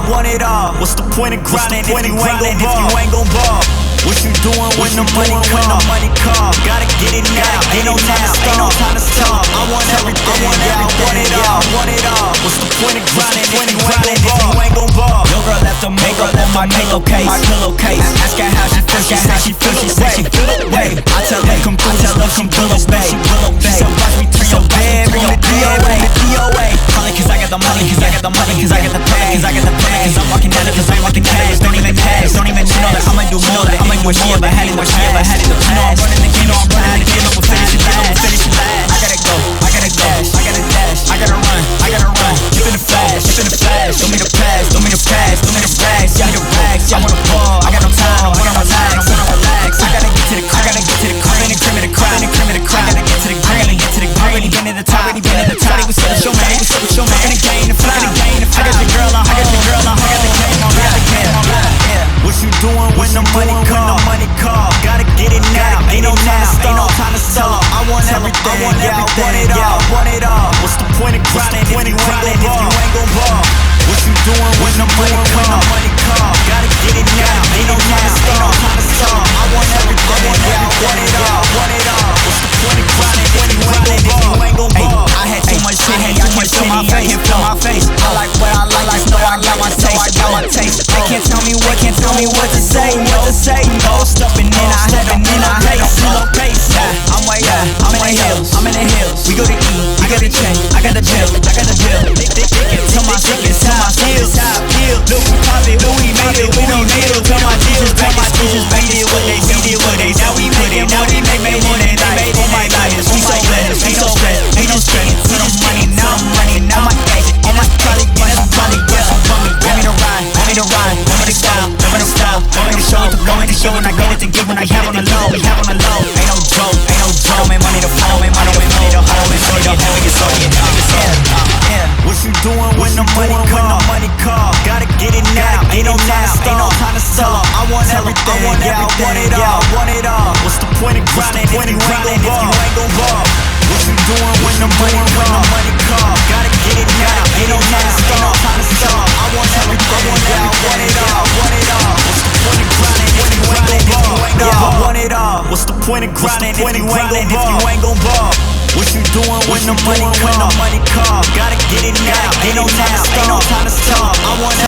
want it all. What's the point of grinding if you ain't gon' ball? What you doing when the money come? Gotta get it now, ain't no time to stop. I want everything, yeah, I want it all. What's the point of grinding if you ain't gon' ball? Your girl left the makeup on my pillowcase. Ask her how she feels, she said she feel away. I tell her come through, She said watch me turn your bedroom to DOA. Calling cause I got the money, cause I got the pay, cause I'm walking down it, cause I'm walking cash. Don't even you know that I'ma do more than what she ever had in the past. You know I'm running the game, I'm running the game, I'ma finish it last. I gotta go, I gotta dash, I gotta run, keep in the flash, don't mean to pass, rags, I wanna ball, I got no time, I wanna relax, I gotta get to the crib, in the crib, I gotta get to the green, already been to the top, we said show man, in the game, I got the girl on hold, I got the game on lock. What you doing when the money call? Gotta get it now, ain't no time to stop. I want everything, yeah, I want it all. What's the point of grinding if you ain't gon' ball? What you doing when the money call? Gotta get it now, ain't no time to stop. I want everything, yeah, I want it all. What's the point of grinding if you ain't gon' ball? I had too much shit, I can't feel my face. I like what I like, know I got my taste. They can't tell me what to say. No stuffing in, I had a slow pace. I'm way up, I'm in the hills. We go to eat, we go to check. I got the bill. Tell my secrets, how I feel. Louis made it, we don't need it. Tell my teachers, we did what they. Now we make more than they made for my life. We so blessed, ain't no stress. Put on money, now I'm running. Now my ex, on my trolley, want me to ride, want me to style, want me to show, when I get it to give, when I have on the low, Ain't no joke, man, money to flow, man, money to hold, What you doing when the money call? Gotta get it now, ain't no time to stop. I want everything, yeah, I want it all. What's the point of grinding if you ain't gon' ball? What you doing when the money call? Gotta get it now, ain't no time to stop. I want everything, yeah, I want it all. What's the point of grinding if you ain't gon' ball? Yeah, I want it all. What's the point of grinding if you ain't gon' ball? What you doing when the money call? Gotta get it now, ain't no time to stop. I want